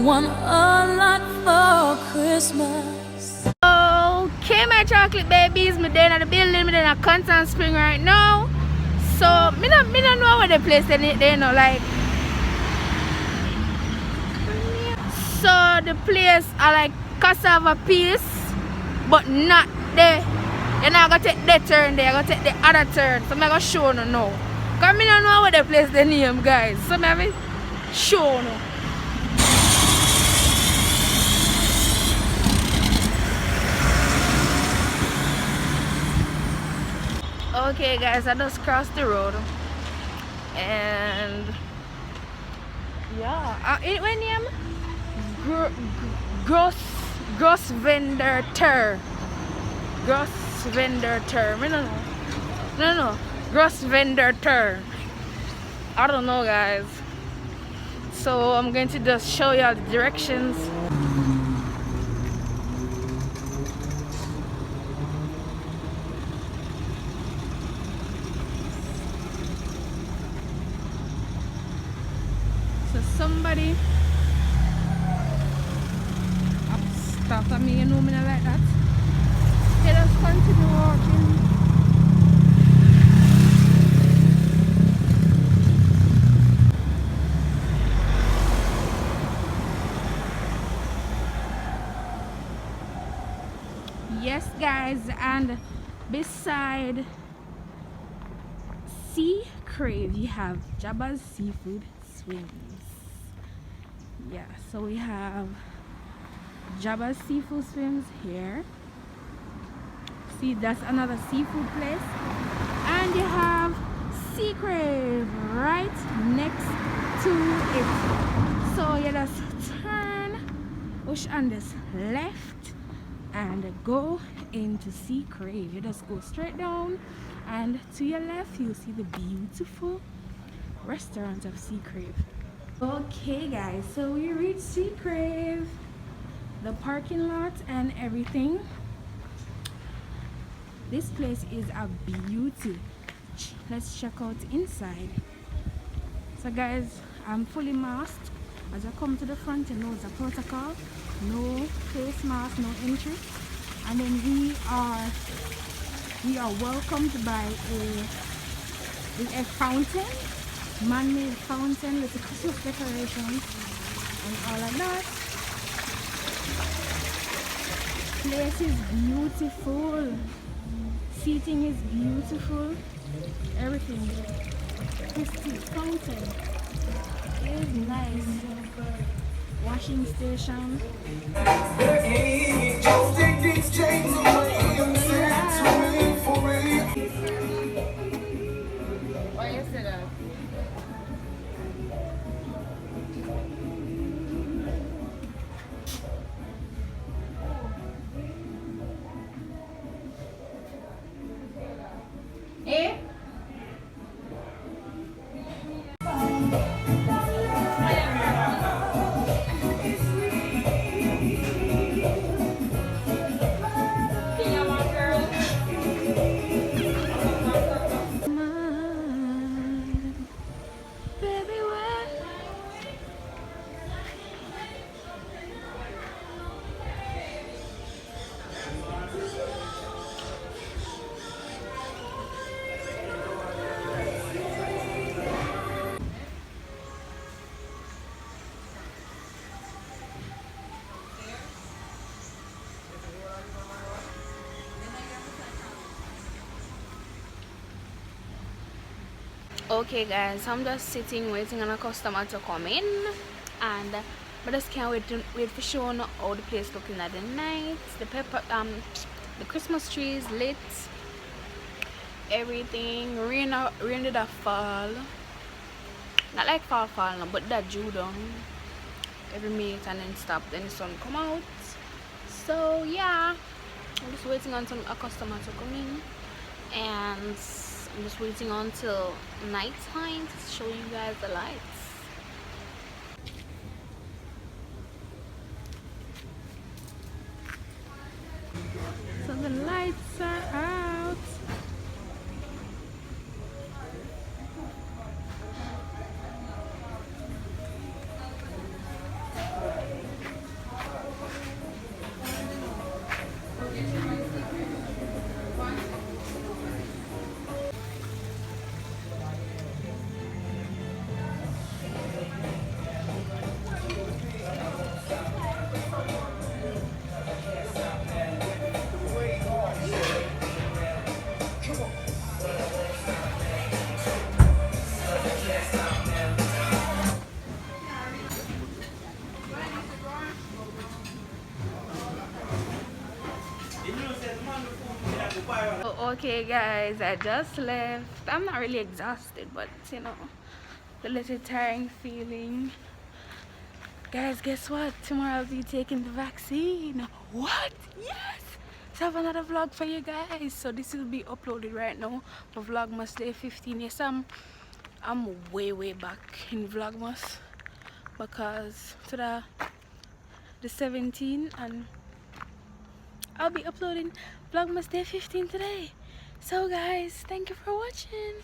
want a lot for Christmas. Okay, my chocolate babies, me there at the building, me there at Constant Spring right now. So me don't know where the place they know like. So the place are like cassava piece, but not there. You're not gonna take that turn there, you're gonna take the other turn. So I'm gonna show you now. Cause me don't know where the place the name, guys. So I'm gonna show you. Okay guys, I just crossed the road. And yeah, what name? Gross vendor ter. Gross vendor ter. I don't know. No. Gross vendor ter. I don't know, guys. So I'm going to just show you all the directions. So somebody stop at me, you know me not like that. Let us continue walking. Yes guys, and beside SeaKrave you have Jabba's Seafood Swings. Yeah, so we have Jabba's Seafood Swings here. See, that's another seafood place. And you have SeaKrave right next to it. So you just turn, push on this left, and go into SeaKrave. You just go straight down, and to your left you see the beautiful restaurant of SeaKrave. Okay guys, so we reached SeaKrave, the parking lot and everything. This place is a beauty. Let's check out inside. So guys, I'm fully masked. As I come to the front, you know it's a protocol. No face mask, no entry. And then we are welcomed by a fountain, man-made fountain with the Christmas decorations and all of that. Place is beautiful. Seating is beautiful. Everything. Crystal fountain is nice. Washing station. What you said that? Eh? Okay guys, I'm just sitting waiting on a customer to come in, and but just can't wait for showing how the place looking at the night. The Christmas tree is lit, everything. Rain did a fall, not like fall no, but that drew down every minute and then stop, then the sun come out. So yeah, I'm just waiting until a customer to come in, and I'm just waiting until night time to show you guys the lights. So the lights are out. Okay guys, I just left. I'm not really exhausted, but you know, the little tiring feeling. Guys, guess what? Tomorrow I'll be taking the vaccine. What? Yes! So I have another vlog for you guys. So this will be uploaded right now for Vlogmas Day 15. Yes, I'm way back in Vlogmas because to the 17 and I'll be uploading Vlogmas Day 15 today. So guys, thank you for watching.